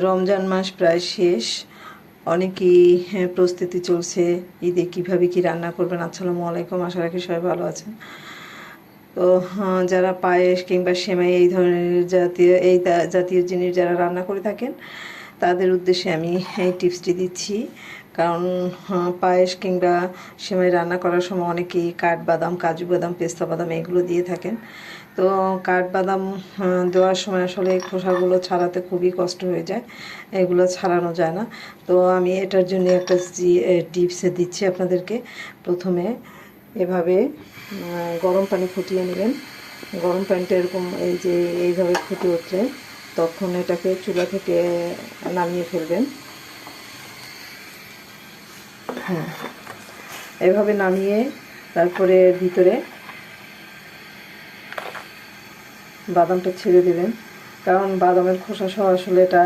রমজান মাস প্রায় শেষ, অনেকেই প্রস্তুতি চলছে ঈদে কীভাবে কী রান্না করবেন। আসসালামু আলাইকুম, আশা রাখি সবাই ভালো আছেন। তো যারা পায়েস কিংবা সেমাই এই ধরনের জাতীয় জিনিস যারা রান্না করে থাকেন তাদের উদ্দেশ্যে আমি এই টিপসটি দিচ্ছি। কারণ পায়েস কিংবা সেমাই রান্না করার সময় অনেকেই কাঠবাদাম, কাজু বাদাম, পেস্তা বাদাম এগুলো দিয়ে থাকেন। তো কাঠবাদাম দেওয়ার সময় আসলে খোসাগুলো ছাড়াতে খুবই কষ্ট হয়ে যায়, এগুলো ছাড়ানো যায় না। তো আমি এটার জন্য একটা টিপস দিচ্ছি আপনাদেরকে। প্রথমে এভাবে গরম পানি ফুটিয়ে নেবেন। গরম পানিটা এরকম এইভাবে ফুটে উঠলে তখন এটাকে চুলা থেকে নামিয়ে ফেলবেন। হ্যাঁ, এভাবে নামিয়ে তারপরে ভিতরে বাদামটা ছেড়ে দেবেন। কারণ বাদামের খোসা সহ আসলে এটা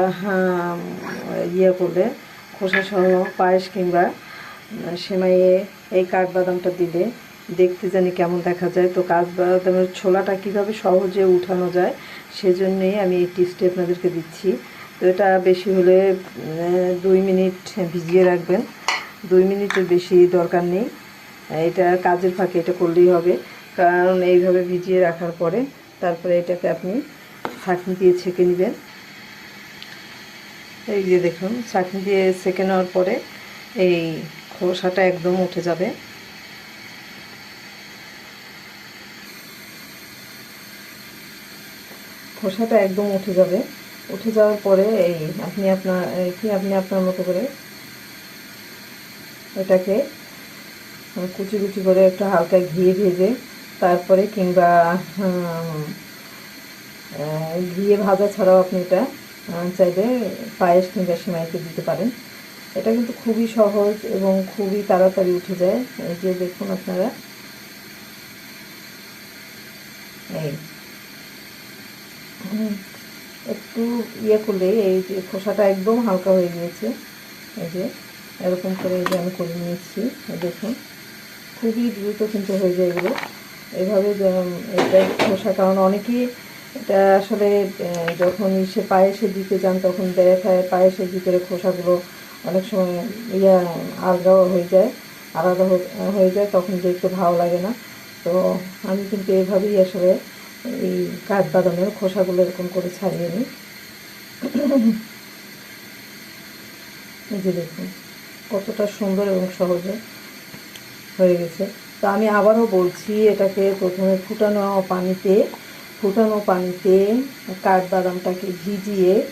করলে খোসা সহ পায়েস কিংবা সেমাইয়ে এই কাঠবাদামটা দিলে দেখতে জানি কেমন দেখা যায়। তো কাঠবাদামের ছোলাটা কীভাবে সহজে উঠানো যায় সেজন্যই আমি এই টিপসটি আপনাদেরকে দিচ্ছি। তো এটা বেশি হলে 2 মিনিট ভিজিয়ে রাখবেন। 2 মিনিটের বেশি দরকার নেই, এটা কাজের ফাঁকে এটা করলেই হবে। কারণ এইভাবে ভিজিয়ে রাখার পরে তারপরে এটাকে আপনি ছাঁকনি দিয়ে ছেঁকে নেবেন। এই যে দেখুন, ছাঁকনি দিয়ে ছেঁকে নেওয়ার পরে এই খোসাটা একদম উঠে যাবে। খোসাটা একদম উঠে যাবে। উঠে যাওয়ার পরে আপনি আপনার মতো করে এটাকে কুচি কুচি করে একটু হালকা ঘি ভেজে তারপরে কিংবা ঘিয়ে ভাজা ছাড়াও আপনি এটা চাইলে পায়েস কিংবা সেমাইতে দিতে পারেন। এটা কিন্তু খুবই সহজ এবং খুবই তাড়াতাড়ি উঠে যায়। এই যে দেখুন আপনারা, এই একটু করলেই এই যে খোসাটা একদম হালকা হয়ে গিয়েছে। এই যে এরকম করে এই যে আমি করে নিয়েছি, দেখুন খুবই দ্রুত কিন্তু হয়ে যায় এগুলো এভাবে। এটা খোসা, কারণ অনেকেই এটা আসলে যখন সে পায়েসে দিতে যান তখন দেখায় পায়েসের ভিতরে খোসাগুলো অনেক সময় আলাদা হয়ে যায়, তখন দেখতে ভালো লাগে না। তো আমি কিন্তু এভাবেই আসলে এই কাঠবাদামের খোসাগুলো এরকম করে ছাড়িয়ে নিই। এই যে দেখুন কতটা সুন্দর এবং সহজে হয়ে গেছে। তো আমি আবারও বলছি, এটাকে প্রথমে ফুটানো পানিতে কাঠবাদামটাকে ভিজিয়ে